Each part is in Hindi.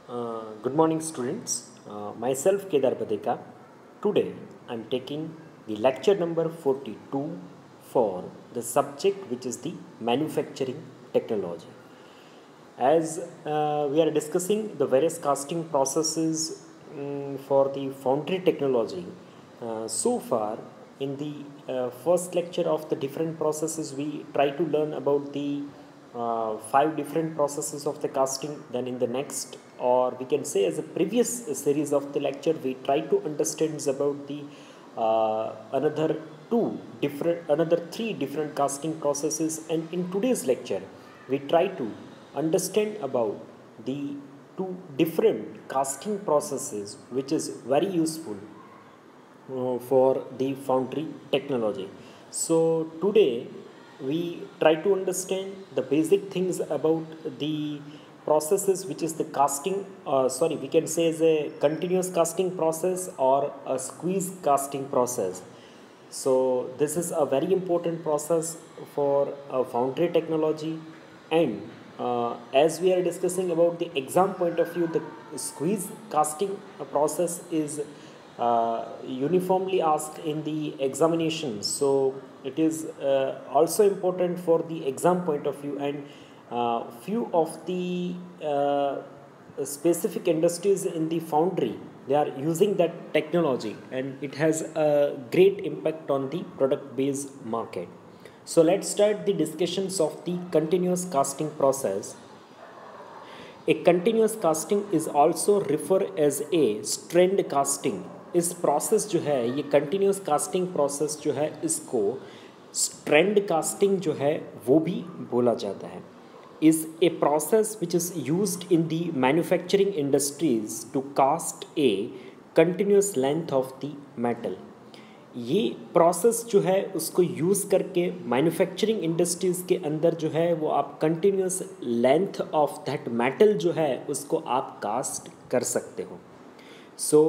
Good morning, students. Myself Kedar Badeka. Today, I am taking the lecture number 42 for the subject which is the manufacturing technology. As we are discussing the various casting processes for the foundry technology, so far in the first lecture of the different processes, we try to learn about the five different processes of the casting. Then in the next, or we can say as a previous series of the lecture, we try to understand about the another three different casting processes. And in today's lecture, we try to understand about the two different casting processes, which is very useful for the foundry technology. So today we try to understand the basic things about the processes, which is the casting, sorry, we can say as a continuous casting process or a squeeze casting process. So this is a very important process for foundry technology. And as we are discussing about the exam point of view, the squeeze casting process is uniformly asked in the examinations. So it is also important for the exam point of view. And few of the specific industries in the foundry, they are using that technology, and it has a great impact on the product based market. So let's start the discussions of the continuous casting process. A continuous casting is also referred as a strand casting. इस प्रोसेस जो है, ये कंटिन्यूस कास्टिंग प्रोसेस जो है, इसको स्ट्रैंड कास्टिंग जो है वो भी बोला जाता है. Is a process which is used in the manufacturing industries to cast a continuous length of the metal. ये प्रोसेस जो है उसको यूज़ करके मैन्युफैक्चरिंग इंडस्ट्रीज़ के अंदर जो है वो आप continuous length of that metal जो है उसको आप कास्ट कर सकते हो. सो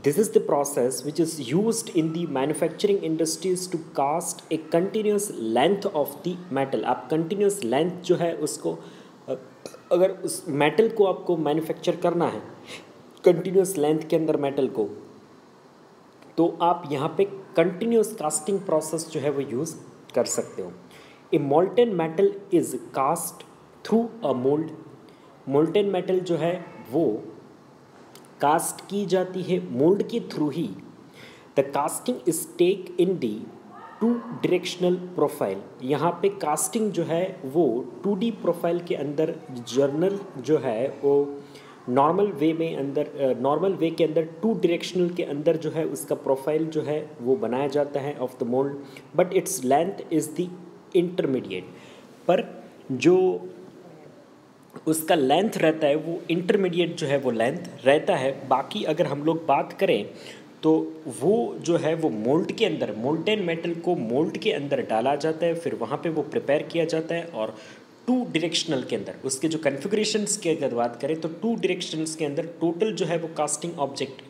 this is the process which is used in the manufacturing industries to cast a continuous length of the metal. आप continuous length जो है उसको अगर उस metal को आपको manufacture करना है continuous length के अंदर metal को, तो आप यहाँ पे continuous casting process जो है वो use कर सकते हो. A molten metal is cast through a mold. molten metal जो है वो कास्ट की जाती है मोल्ड के थ्रू ही. The casting is take in the two directional profile. यहाँ पे कास्टिंग जो है वो 2D प्रोफाइल के अंदर जर्नल जो है वो नॉर्मल वे के अंदर 2 डायरेक्शनल के अंदर जो है उसका प्रोफाइल जो है वो बनाया जाता है of the mould, but its length is the intermediate. पर जो उसका लेंथ रहता है वो इंटरमीडिएट जो है वो लेंथ रहता है. बाकी अगर हम लोग बात करें तो वो जो है वो मोल्ड के अंदर, मोल्टेन मेटल को मोल्ड के अंदर डाला जाता है, फिर वहाँ पे वो प्रिपेयर किया जाता है और 2 डायरेक्शनल के अंदर उसके जो कन्फिगरेशंस की अगर बात करें तो 2 डायरेक्शंस के अंदर टोटल जो है वो कास्टिंग ऑब्जेक्ट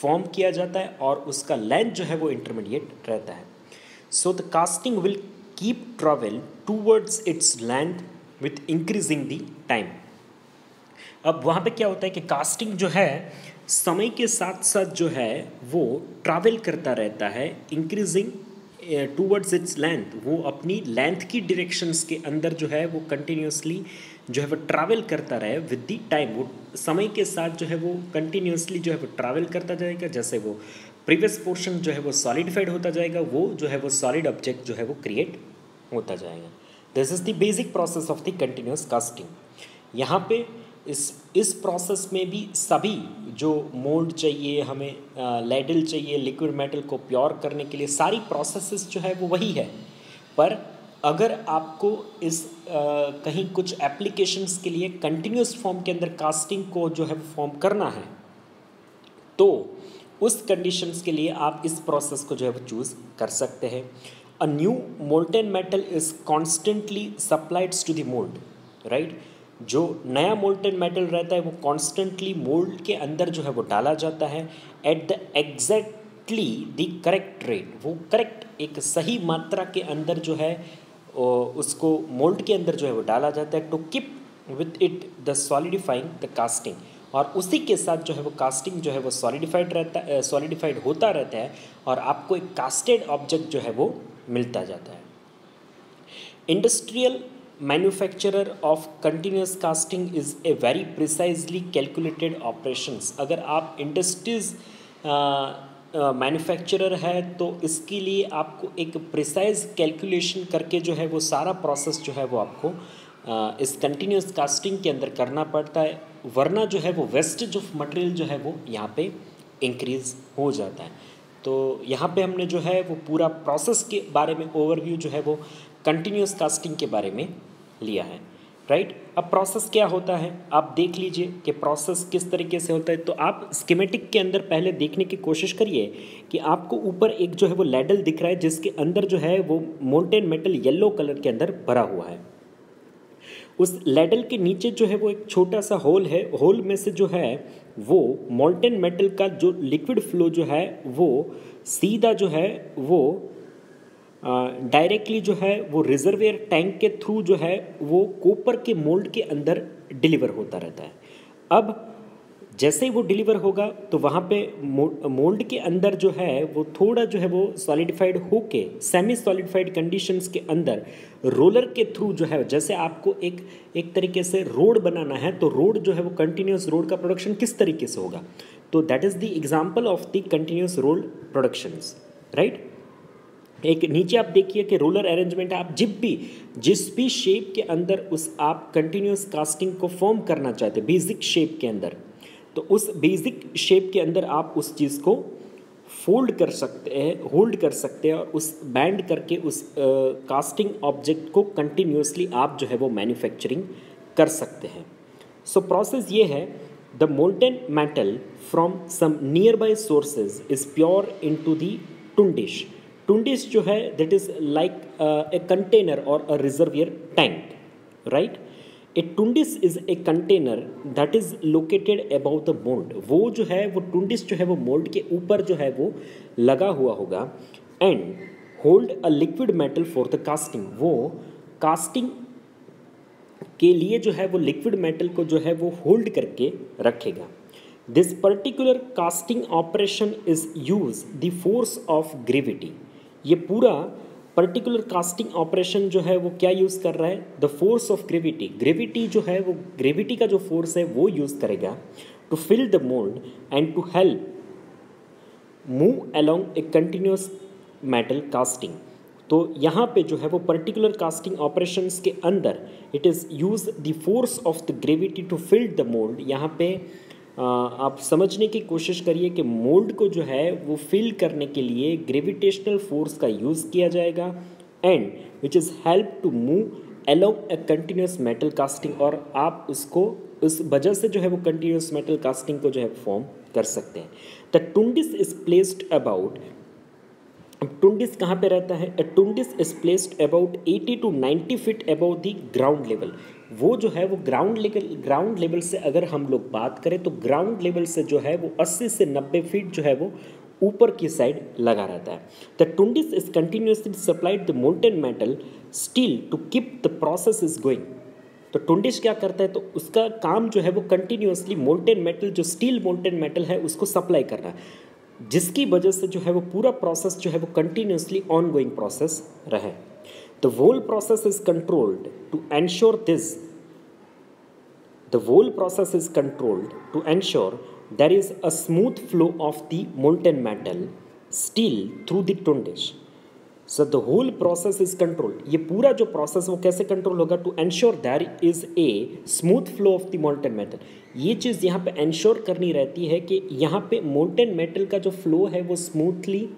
फॉर्म किया जाता है और उसका लेंथ जो है वो इंटरमीडिएट रहता है. So the casting will keep travel towards its length with increasing the time. अब वहाँ पे क्या होता है कि कास्टिंग जो है समय के साथ साथ जो है वो ट्रैवल करता रहता है इंक्रीजिंग टूवर्ड्स इट्स लेंथ. वो अपनी लेंथ की डायरेक्शंस के अंदर जो है वो कंटिन्यूसली जो है वो ट्रैवल करता रहे विद दी टाइम. वो समय के साथ जो है वो कंटिन्यूसली जो है वो ट्रैवल करता जाएगा. जैसे वो प्रीवियस पोर्शन जो है वो सॉलिडिफाइड होता जाएगा, वो जो है वो सॉलिड ऑब्जेक्ट जो है वो क्रिएट होता जाएगा. This is the basic process of the continuous casting. यहाँ पे इस प्रोसेस में भी सभी जो मोल्ड चाहिए हमें, लेडल चाहिए लिक्विड मेटल को प्योर करने के लिए, सारी प्रोसेसेस जो है वो वही है. पर अगर आपको इस कहीं कुछ एप्लीकेशंस के लिए कंटिन्यूस फॉर्म के अंदर कास्टिंग को जो है फॉर्म करना है तो उस कंडीशंस के लिए आप इस प्रोसेस को जो है वो चूज़ कर सकते हैं. A new molten metal is constantly supplied to the mould, right. जो नया मोल्टेन मेटल रहता है वो कॉन्स्टेंटली मोल्ड के अंदर जो है वो डाला जाता है at the exactly the correct rate. वो करेक्ट एक सही मात्रा के अंदर जो है उसको मोल्ड के अंदर जो है वो डाला जाता है to keep with it the solidifying the casting. और उसी के साथ जो है वो कास्टिंग जो है वो सॉलिडिफाइड होता रहता है और आपको एक कास्टेड ऑब्जेक्ट जो है वो मिलता जाता है। Industrial manufacturer of continuous casting is a very precisely calculated operations। अगर आप इंडस्ट्रीज मैन्युफैक्चरर है तो इसके लिए आपको एक प्रिसाइज कैलकुलेशन करके जो है वो सारा प्रोसेस जो है वो आपको इस कंटिन्यूस कास्टिंग के अंदर करना पड़ता है, वरना जो है वो वेस्टेज ऑफ मटेरियल जो है वो यहाँ पे इंक्रीज़ हो जाता है। तो यहाँ पे हमने जो है वो पूरा प्रोसेस के बारे में ओवरव्यू जो है वो कंटिन्यूस कास्टिंग के बारे में लिया है, राइट। अब प्रोसेस क्या होता है आप देख लीजिए कि प्रोसेस किस तरीके से होता है। तो आप स्कीमेटिक के अंदर पहले देखने की कोशिश करिए कि आपको ऊपर एक जो है वो लैडल दिख रहा है जिसके अंदर जो है वो मोल्टेन मेटल येलो कलर के अंदर भरा हुआ है। उस लैडल के नीचे जो है वो एक छोटा सा होल है, होल में से जो है वो मोल्टेन मेटल का जो लिक्विड फ्लो जो है वो सीधा जो है वो डायरेक्टली जो है वो रिजर्वेयर टैंक के थ्रू जो है वो कॉपर के मोल्ड के अंदर डिलीवर होता रहता है। अब जैसे ही वो डिलीवर होगा तो वहाँ पे मोल्ड के अंदर जो है वो थोड़ा जो है वो सॉलिडिफाइड होके सेमी सॉलिडिफाइड कंडीशंस के अंदर रोलर के थ्रू जो है, जैसे आपको एक तरीके से रोड बनाना है तो रोड जो है वो कंटिन्यूस रोड का प्रोडक्शन किस तरीके से होगा, तो that is the example of the continuous road productions, right. एक नीचे आप देखिए कि रोलर अरेंजमेंट है, आप जिस भी शेप के अंदर उस आप कंटिन्यूस कास्टिंग को फॉर्म करना चाहते हैं बेसिक शेप के अंदर, तो उस बेसिक शेप के अंदर आप उस चीज़ को फोल्ड कर सकते हैं, होल्ड कर सकते हैं और उस बैंड करके उस कास्टिंग ऑब्जेक्ट को कंटिन्यूसली आप जो है वो मैन्युफैक्चरिंग कर सकते हैं। सो प्रोसेस ये है, the molten metal from some near by sources is pure into the tundish. Tundish जो है that is like a container और a reservoir tank, right. A tundish is a container that is located about the mould. वो जो है वो टुंडिस जो है वो मोल्ड के ऊपर जो है वो लगा हुआ होगा and hold a liquid metal for the casting. वो कास्टिंग के लिए जो है वो लिक्विड मेटल को जो है वो होल्ड करके रखेगा। This particular casting operation is use the force of gravity. ये पूरा पर्टिकुलर कास्टिंग ऑपरेशन जो है वो क्या यूज़ कर रहा है, the force of gravity. Gravity जो है वो ग्रेविटी का जो फोर्स है वो यूज़ करेगा to fill the mould and to help move along a continuous metal casting. तो यहाँ पे जो है वो पर्टिकुलर कास्टिंग ऑपरेशंस के अंदर it is use the force of the gravity to fill the mould. यहाँ पे आप समझने की कोशिश करिए कि मोल्ड को जो है वो फिल करने के लिए ग्रेविटेशनल फोर्स का यूज़ किया जाएगा and which is help to move along a continuous metal casting. और आप उसको उस वजह से जो है वो कंटिन्यूस मेटल कास्टिंग को जो है फॉर्म कर सकते हैं। The tundish is placed about, tundish कहाँ पे रहता है, tundish is placed about 80 to 90 feet above the ground level. वो जो है वो ग्राउंड लेवल से अगर हम लोग बात करें तो ग्राउंड लेवल से जो है वो 80 से 90 फीट जो है वो ऊपर की साइड लगा रहता है। The tundish is continuously supplied the molten metal steel to keep the process is going. तो टुंडिस क्या करता है, तो उसका काम जो है वो कंटिन्यूसली मोल्टेन मेटल, जो स्टील मोल्टेन मेटल है उसको सप्लाई करना है, जिसकी वजह से जो है वो पूरा प्रोसेस जो है वो कंटिन्यूसली ऑन गोइंग प्रोसेस रहे। The whole process is controlled to ensure this. The whole process is controlled to ensure there is a smooth flow of the molten metal steel through the tundish. So the whole process is controlled. ये पूरा जो प्रोसेस वो कैसे कंट्रोल होगा, to ensure there is a smooth flow of the molten metal. ये चीज़ यहाँ पे एंश्योर करनी रहती है कि यहाँ पे मोल्टेन मेटल का जो फ्लो है वो स्मूथली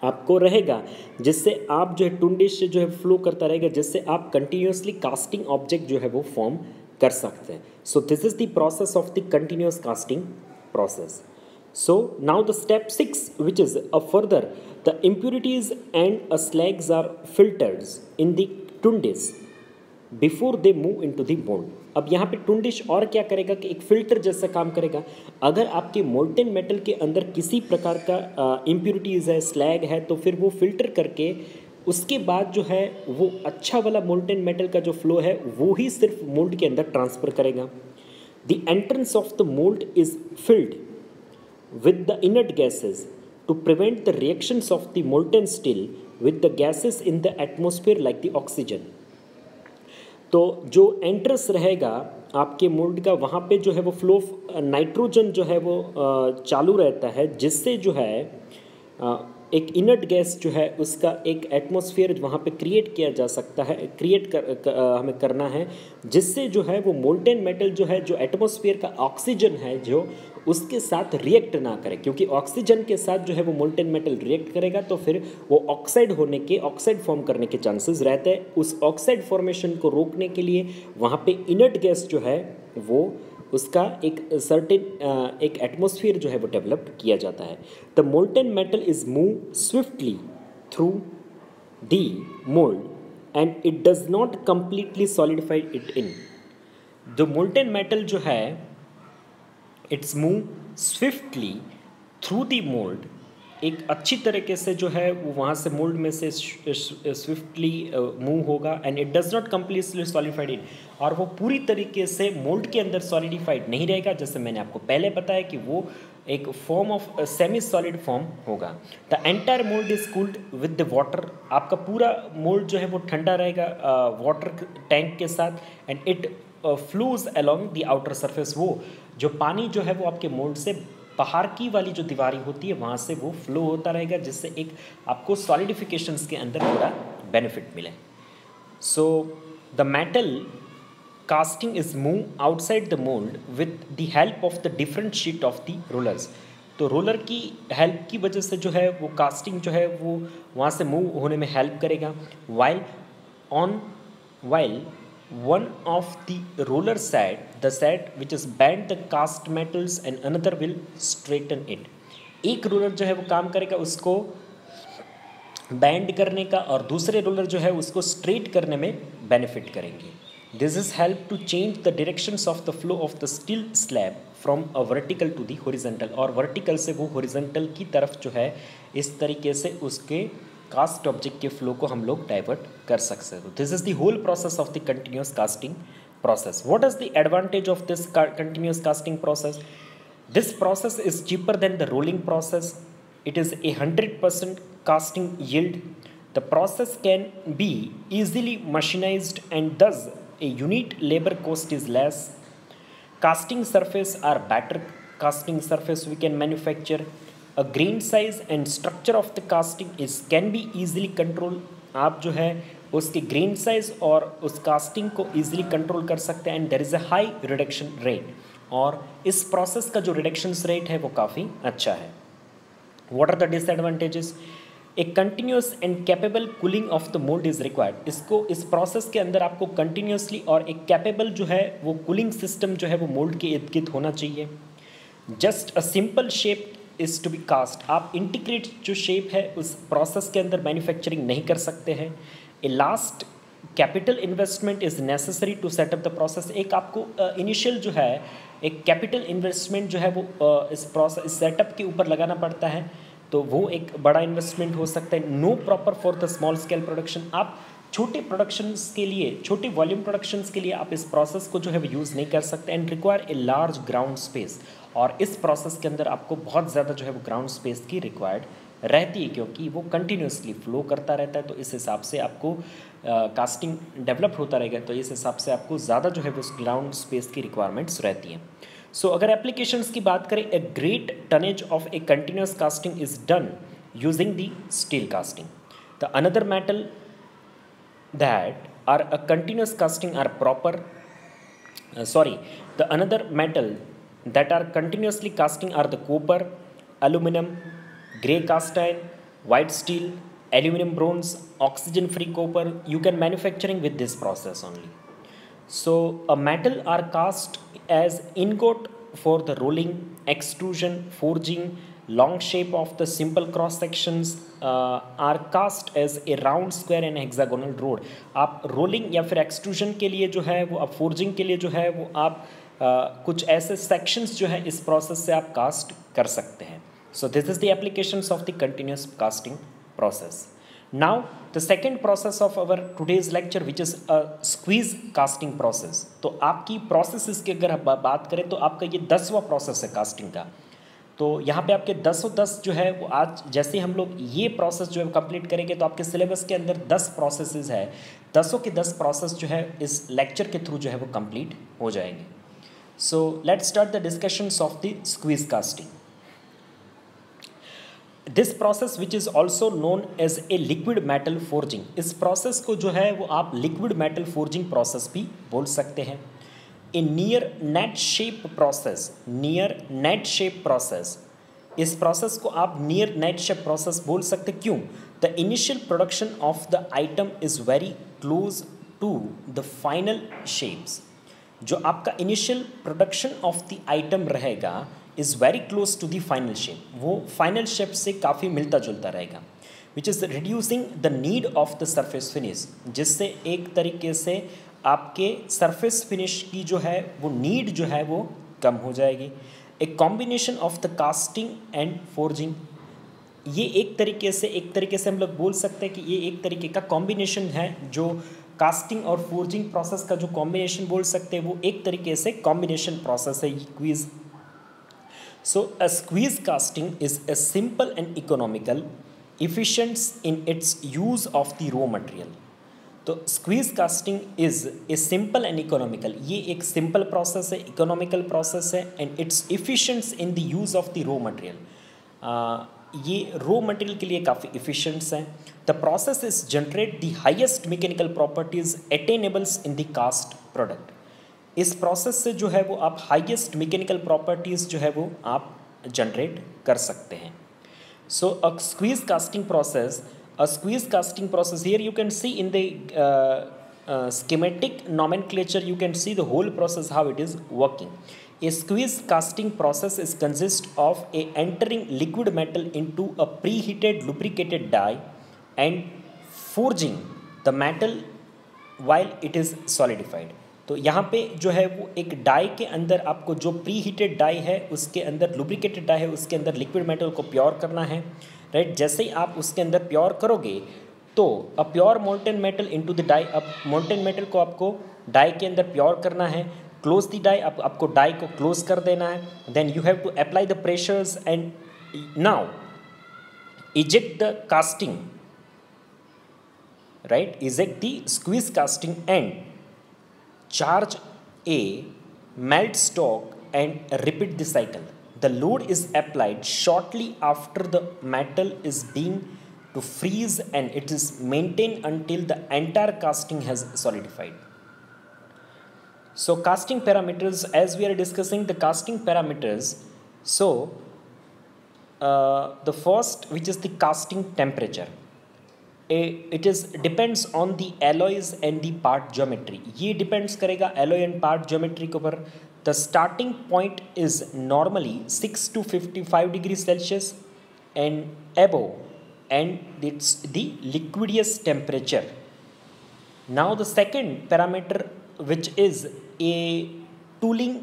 आपको रहेगा, जिससे आप जो है टुंडिश से जो है फ्लो करता रहेगा, जिससे आप कंटिन्यूसली कास्टिंग ऑब्जेक्ट जो है वो फॉर्म कर सकते हैं। So this is the process of the continuous casting process. So now the step 6, which is further the impurities and slags are filtered in the tundish before they move into the mold. अब यहाँ पे टुंडिश और क्या करेगा कि एक फिल्टर जैसा काम करेगा। अगर आपके मोल्टेन मेटल के अंदर किसी प्रकार का इम्प्यूरिटीज़ है, स्लैग है, तो फिर वो फिल्टर करके उसके बाद जो है वो अच्छा वाला मोल्टेन मेटल का जो फ्लो है वो ही सिर्फ मोल्ड के अंदर ट्रांसफ़र करेगा। The entrance of the mold is filled with the inert gases to prevent the reactions of the molten steel with the gases in the atmosphere like the oxygen. तो जो एंट्रेंस रहेगा आपके मोल्ड का, वहाँ पे जो है वो फ्लो नाइट्रोजन जो है वो चालू रहता है, जिससे जो है एक इनर्ट गैस जो है उसका एक एटमॉस्फेयर वहाँ पे क्रिएट किया जा सकता है, हमें करना है, जिससे जो है वो मोल्टेन मेटल जो है, जो एटमॉस्फेयर का ऑक्सीजन है जो उसके साथ रिएक्ट ना करे, क्योंकि ऑक्सीजन के साथ जो है वो मोल्टेन मेटल रिएक्ट करेगा तो फिर वो ऑक्साइड फॉर्म करने के चांसेस रहते हैं। उस ऑक्साइड फॉर्मेशन को रोकने के लिए वहाँ पे इनर्ट गैस जो है वो उसका एक सर्टेन एक एटमॉस्फेयर जो है वो डेवलप किया जाता है। The molten metal is move swiftly through the mould and it does not completely solidified it in. The molten metal जो है it's move swiftly through the mould, एक अच्छी तरीके से जो है वो वहाँ से मोल्ड में से स्विफ्टली मूव होगा, and it does not completely solidified in, और वो पूरी तरीके से मोल्ड के अंदर सॉलिडिफाइड नहीं रहेगा, जैसे मैंने आपको पहले बताया कि वो एक form of semi solid form होगा। The entire mould is cooled with the water, आपका पूरा मोल्ड जो है वो ठंडा रहेगा वाटर टैंक के साथ, and it flows along the outer surface, वो जो पानी जो है वो आपके मोल्ड से बाहर की वाली जो दीवारी होती है वहाँ से वो फ्लो होता रहेगा, जिससे एक आपको सॉलिडिफिकेशंस के अंदर थोड़ा बेनिफिट मिले। So the metal casting is move outside the mould with the help of the different sheet of the rollers. तो रोलर की हेल्प की वजह से जो है वो कास्टिंग जो है वो वहाँ से मूव होने में हेल्प करेगा। while one of the roller side, the side which is bend the cast metals and another will straighten it। एक रोलर जो है वो काम करेगा उसको बैंड करने का, और दूसरे रोलर जो है उसको स्ट्रेट करने में बेनिफिट करेंगे। This is help to change the directions of the flow of the steel slab from a vertical to the horizontal, और वर्टिकल से वो हॉरिजॉन्टल की तरफ जो है इस तरीके से उसके कास्ट ऑब्जेक्ट के फ्लो को हम लोग डाइवर्ट कर सकते हैं। This is the whole process of the continuous casting process. What is the advantage of this continuous casting process? This process is cheaper than the rolling process. It is 100% casting yield. The process can be easily machinized and thus a unit labor cost is less. Casting surface are better casting surface we can manufacture. A grain size and structure of the casting can be easily controlled. आप जो है उसके ग्रेन साइज और उस कास्टिंग को ईजिली कंट्रोल कर सकते हैं, and there is a high reduction rate, और इस प्रोसेस का जो रिडक्शन रेट है वो काफ़ी अच्छा है। What are the disadvantages? A continuous and capable cooling of the mould is required. इस प्रोसेस के अंदर आपको कंटिन्यूसली और एक कैपेबल जो है वो कूलिंग सिस्टम जो है वो मोल्ड के इर्द गिर्द होना चाहिए। Just a simple shape is to be cast. आप इंटीग्रेट जो शेप है उस प्रोसेस के अंदर मैन्युफैक्चरिंग नहीं कर सकते हैं। A last capital investment is necessary to set up the process. एक आपको इनिशियल जो है एक कैपिटल इन्वेस्टमेंट जो है वो इस सेटअप के ऊपर लगाना पड़ता है, तो वो एक बड़ा इन्वेस्टमेंट हो सकता है। No proper for the small scale production. आप छोटे प्रोडक्शंस के लिए, छोटे वॉल्यूम प्रोडक्शंस के लिए आप इस प्रोसेस को जो है वो यूज़ नहीं कर सकते, and require a large ground space. और इस प्रोसेस के अंदर आपको बहुत ज़्यादा जो है वो ग्राउंड स्पेस की रिक्वायर्ड रहती है, क्योंकि वो कंटिन्यूसली फ्लो करता रहता है। तो इस हिसाब से आपको कास्टिंग डेवलप होता रहेगा, तो इस हिसाब से आपको ज़्यादा जो है वो ग्राउंड स्पेस की रिक्वायरमेंट्स रहती हैं। सो अगर एप्लीकेशंस की बात करें, a great tonnage of a continuous casting is done using the steel casting. The another metal that are a continuous casting are the another metal that are continuously casting are the copper, aluminum, gray cast iron, white steel, aluminum bronze, oxygen free copper. You can manufacturing with this process only. So a metal are cast as ingot for the rolling, extrusion, forging. Long shape of the simple cross sections are cast as a round square and hexagonal rod. आप रोलिंग या फिर एक्सट्रूजन के लिए जो है वो, आप फोर्जिंग के लिए जो है वो आप कुछ ऐसे सेक्शंस जो है इस प्रोसेस से आप कास्ट कर सकते हैं। So this is the applications of the continuous casting process. Now the second process of our today's lecture which is a squeeze casting process. तो आपकी प्रोसेस की अगर आप बात करें तो आपका ये 10वां प्रोसेस है कास्टिंग का। तो यहाँ पे आपके 10 जो है वो आज जैसे हम लोग ये प्रोसेस जो है कंप्लीट करेंगे तो आपके सिलेबस के अंदर 10 प्रोसेसेस है, 10 प्रोसेस जो है इस लेक्चर के थ्रू जो है वो कंप्लीट हो जाएंगे। So let's start the discussions of the squeeze casting. This process which is also known as a liquid metal forging, इस प्रोसेस को जो है वो आप लिक्विड मेटल फोर्जिंग प्रोसेस भी बोल सकते हैं। A near net shape process, near net shape process, इस प्रोसेस को आप नियर नेट शेप प्रोसेस बोल सकते। क्यों? The initial production of the item is very close to the final shapes, जो आपका initial production of the item रहेगा is very close to the final shape, वो फाइनल शेप से काफ़ी मिलता जुलता रहेगा। Which is reducing the need of the surface finish, जिससे एक तरीके से आपके सरफेस फिनिश की जो है वो नीड जो है वो कम हो जाएगी। A combination of the casting and forging, ये एक तरीके से हम लोग बोल सकते हैं कि ये एक तरीके का कॉम्बिनेशन है, जो कास्टिंग और फोर्जिंग प्रोसेस का जो कॉम्बिनेशन बोल सकते हैं वो एक तरीके से कॉम्बिनेशन प्रोसेस है squeeze. So a squeeze casting is a simple and economical, efficient in its use of the raw material. तो squeeze casting is a simple and economical, ये एक सिंपल प्रोसेस है, इकोनॉमिकल प्रोसेस है, and it's efficients in the use of the raw material, ये रॉ मटेरियल के लिए काफ़ी इफ़िशेंट्स हैं। The process is generate the highest mechanical properties attainables in the cast product, इस प्रोसेस से जो है वो आप हाईएस्ट मैकेनिकल प्रॉपर्टीज़ जो है वो आप जनरेट कर सकते हैं। So a squeeze casting process, a squeeze casting process, here you can see in the schematic nomenclature, you can see the whole process how it is working. A squeeze casting process is consist of a entering liquid metal into a preheated lubricated die and forging the metal while it is solidified. तो यहाँ पे जो है वो एक डाई के अंदर आपको जो प्री हीटेड डाई है उसके अंदर लुब्रिकेटेड डाई है उसके अंदर लिक्विड मेटल को प्योर करना है, राइट। जैसे ही आप उसके अंदर प्योर करोगे तो a pour molten metal into the die, अब मोल्टन मेटल को आपको डाई के अंदर प्योर करना है, क्लोज द डाई, आपको डाई को क्लोज कर देना है, then you have to apply the pressures and now eject the casting, right, eject the squeeze casting and charge a melt stock and repeat the cycle. The load is applied shortly after the metal is being to freeze and it is maintained until the entire casting has solidified. So casting parameters, as we are discussing the casting parameters, so the first, which is the casting temperature, it is depends on the alloys and the part geometry, ये depends करेगा alloy and part geometry के ऊपर। the starting point is normally 6 to 55 degrees Celsius and above, and it's the liquidus temperature. Now the second parameter, which is a tooling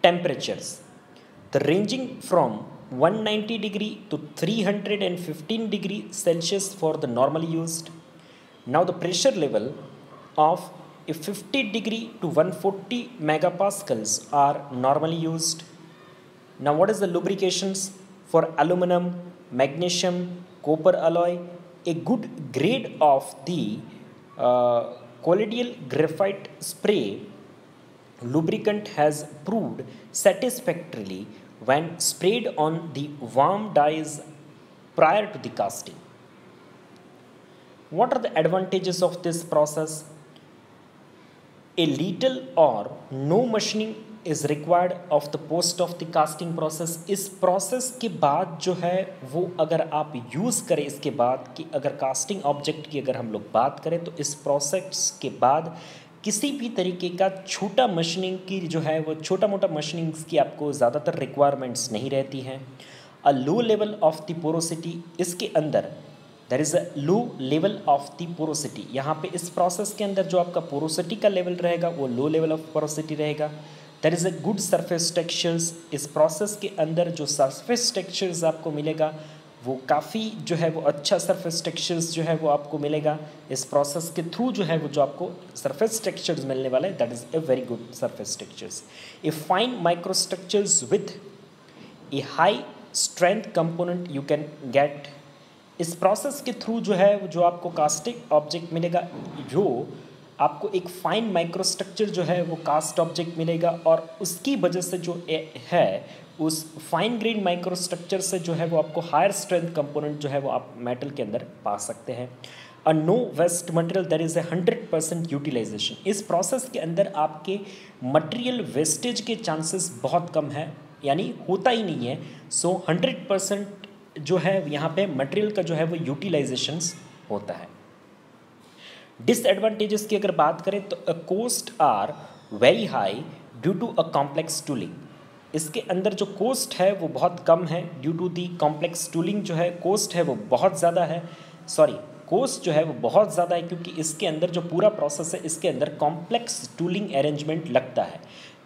temperatures, the ranging from 190 degree to 315 degree Celsius for the normally used. Now the pressure level of a 50 degree to 140 megapascals are normally used. Now what is the lubrications for aluminum, magnesium, copper alloy? A good grade of the colloidal graphite spray lubricant has proved satisfactorily when sprayed on the warm dyes prior to the casting. What are the advantages of this process? A little or no machining is required of the post of the casting process. इस process के बाद जो है वो अगर आप यूज़ करें इसके बाद कि अगर casting object की अगर हम लोग बात करें तो इस process के बाद किसी भी तरीके का छोटा मशीनिंग की जो है वो छोटा मोटा मशीनिंग्स की आपको ज़्यादातर रिक्वायरमेंट्स नहीं रहती हैं। A low level of the porosity, इसके अंदर there is a low level of the porosity, यहाँ पे इस प्रोसेस के अंदर जो आपका पोरोसिटी का लेवल रहेगा वो लो लेवल ऑफ पोरोसिटी रहेगा। There is a good surface textures, इस प्रोसेस के अंदर जो सरफेस टेक्सचर्स आपको मिलेगा वो काफ़ी जो है वो अच्छा सरफेस टेक्सचर्स जो है वो आपको मिलेगा इस प्रोसेस के थ्रू। जो है वो जो आपको सरफेस टेक्सचर्स मिलने वाला है that is a very good surface textures. A fine micro structures with A high strength component you can get. इस प्रोसेस के थ्रू जो है जो आपको कास्टिक ऑब्जेक्ट मिलेगा, जो आपको एक फाइन माइक्रो स्ट्रक्चर जो है वो कास्ट ऑब्जेक्ट मिलेगा, और उसकी वजह से जो है उस फाइन ग्रेन माइक्रो स्ट्रक्चर से जो है वो आपको हायर स्ट्रेंथ कंपोनेंट जो है वो आप मेटल के अंदर पा सकते हैं। A no waste material, there is a 100% utilisation. इस प्रोसेस के अंदर आपके मटेरियल वेस्टेज के चांसेस बहुत कम है, यानी होता ही नहीं है। सो 100% जो है यहाँ पे मटेरियल का जो है वो यूटिलाइजेशंस होता है। डिसएडवांटेजेस की अगर बात करें तो cost are very high due to a complex tooling. इसके अंदर जो कोस्ट है वो बहुत कम है due to the complex tooling. जो है कोस्ट है वो बहुत ज़्यादा है, कोस्ट जो है वो बहुत ज़्यादा है, क्योंकि इसके अंदर जो पूरा प्रोसेस है इसके अंदर कॉम्प्लेक्स टूलिंग अरेंजमेंट लगता है।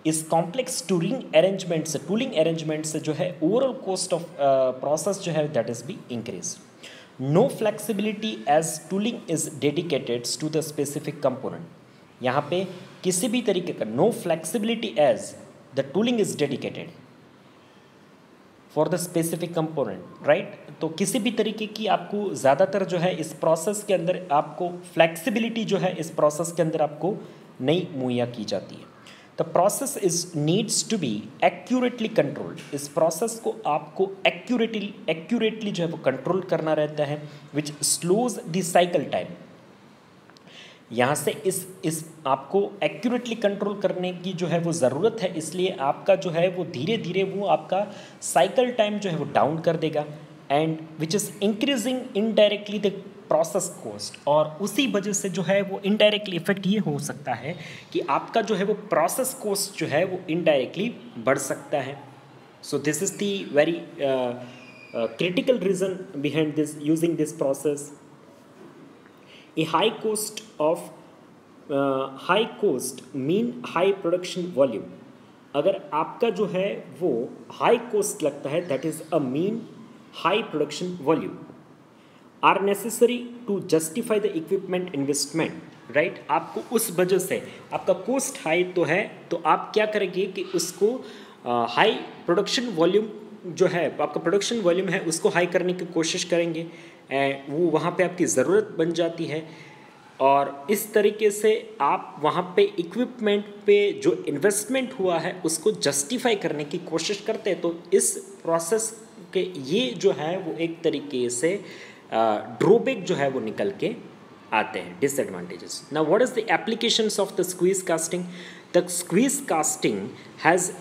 इस कॉम्प्लेक्स टूलिंग अरेंजमेंट से जो है ओवरऑल कॉस्ट ऑफ प्रोसेस जो है that is be increase. No flexibility as tooling is dedicated to the specific component. यहाँ पे किसी भी तरीके का no flexibility as the tooling is dedicated for the specific component, right. तो किसी भी तरीके की आपको ज़्यादातर जो है इस प्रोसेस के अंदर आपको फ्लेक्सिबिलिटी जो है इस प्रोसेस के अंदर आपको नहीं मुहैया की जाती है। The process is needs to be accurately controlled. इस प्रोसेस को आपको एक्यूरेटली जो है वो कंट्रोल करना रहता है, विच स्लोज द साइकिल टाइम। यहाँ से इस आपको एक्यूरेटली कंट्रोल करने की जो है वो ज़रूरत है, इसलिए आपका जो है वो धीरे धीरे वो आपका साइकिल टाइम जो है वो डाउन कर देगा, and which is increasing indirectly the process cost. और उसी वजह से जो है वो इनडायरेक्टली इफेक्ट ये हो सकता है कि आपका जो है वो प्रोसेस कॉस्ट जो है वो इनडायरेक्टली बढ़ सकता है। So this is the very critical reason behind this using this process. A high cost mean high production volume. अगर आपका जो है वो हाई कोस्ट लगता है that is a mean high production volume are necessary to justify the equipment investment, right. आपको उस वजह से आपका कोस्ट हाई तो है, तो आप क्या करेंगे कि उसको हाई प्रोडक्शन वॉल्यूम जो है आपका प्रोडक्शन वॉल्यूम है उसको हाई करने की कोशिश करेंगे, वो वहाँ पे आपकी ज़रूरत बन जाती है, और इस तरीके से आप वहाँ पे इक्विपमेंट पे जो इन्वेस्टमेंट हुआ है उसको जस्टिफाई करने की कोशिश करते हैं। तो इस प्रोसेस के ये जो है वो एक तरीके से ड्रॉबैक जो है वो निकल के आते हैं, disadvantages. Now what is the applications of the squeeze casting? The squeeze casting has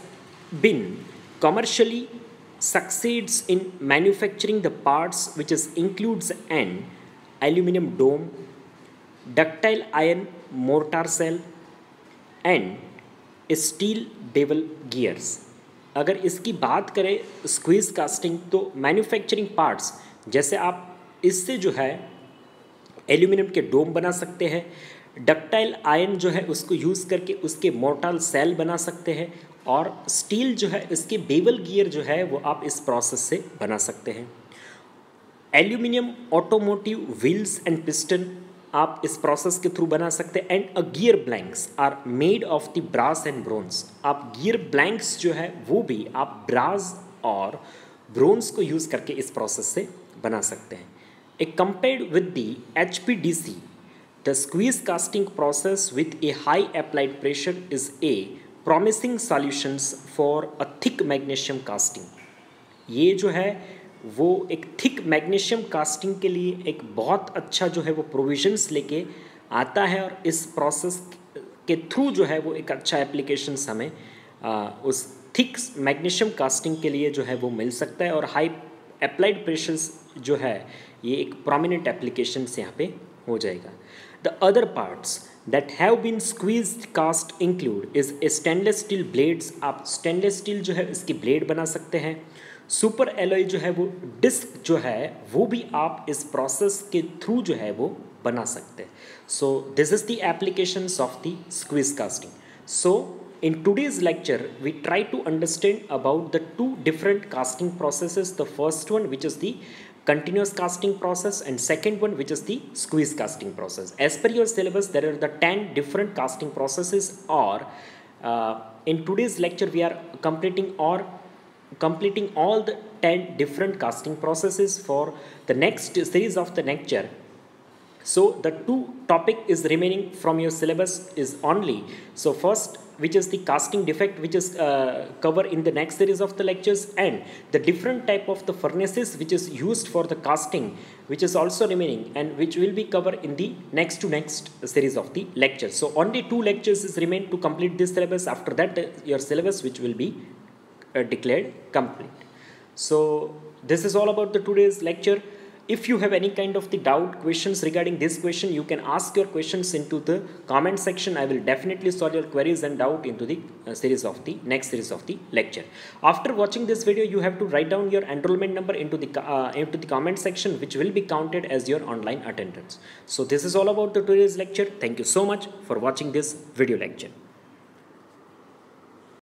been commercially succeeds in manufacturing the parts which is includes an aluminum dome, ductile iron mortar cell and steel bevel gears। अगर इसकी बात करें स्क्वीज कास्टिंग तो मैन्युफैक्चरिंग पार्ट्स जैसे आप इससे जो है एल्यूमिनियम के डोम बना सकते हैं, डक्टाइल आयन जो है उसको यूज़ करके उसके मोर्टाल सेल बना सकते हैं, और स्टील जो है इसके बेवल गियर जो है वो आप इस प्रोसेस से बना सकते हैं। Aluminium automotive wheels and piston आप इस प्रोसेस के थ्रू बना सकते हैं, and a gear blanks are made of the brass and bronze. आप गियर ब्लैंक्स जो है वो भी आप ब्रास और ब्रोंज को यूज़ करके इस प्रोसेस से बना सकते हैं। Compared with the HPDC, the squeeze casting process with a high applied pressure is a promising solutions for a thick magnesium casting। ये जो है वो एक थिक मैग्नीशियम कास्टिंग के लिए एक बहुत अच्छा जो है वो प्रोविजंस लेके आता है, और इस प्रोसेस के थ्रू जो है वो एक अच्छा एप्लीकेशंस हमें उस थिक मैग्नीशियम कास्टिंग के लिए जो है वो मिल सकता है, और हाई अप्लाइड प्रेशर्स जो है ये एक प्रोमिनेंट एप्लीकेशंस यहाँ पे हो जाएगा। The other parts that have been squeezed cast include is a stainless steel blades। आप stainless steel जो है इसकी ब्लेड बना सकते हैं। सुपर एलॉय जो है वो डिस्क जो है वो भी आप इस प्रोसेस के थ्रू जो है वो बना सकते हैं। So this is the applications of the squeeze casting. So in today's lecture we try to understand about the two different casting processes. The first one which is the continuous casting process, and second one which is the squeeze casting process. As per your syllabus, there are the 10 different casting processes, or in today's lecture we are completing all the 10 different casting processes for the next series of the lecture. So the two topic is remaining from your syllabus is only, so first which is the casting defect, which is cover in the next series of the lectures, and the different type of the furnaces which is used for the casting, which is also remaining and which will be covered in the next to next series of the lectures. So only 2 lectures is remain to complete this syllabus. After that your syllabus which will be declared complete. So this is all about the today's lecture. If you have any kind of the doubt, questions regarding this question, you can ask your questions into the comment section. I will definitely solve your queries and doubt into the next series of the lecture. After watching this video, you have to write down your enrollment number into the comment section, which will be counted as your online attendance. So this is all about the today's lecture. Thank you so much for watching this video lecture.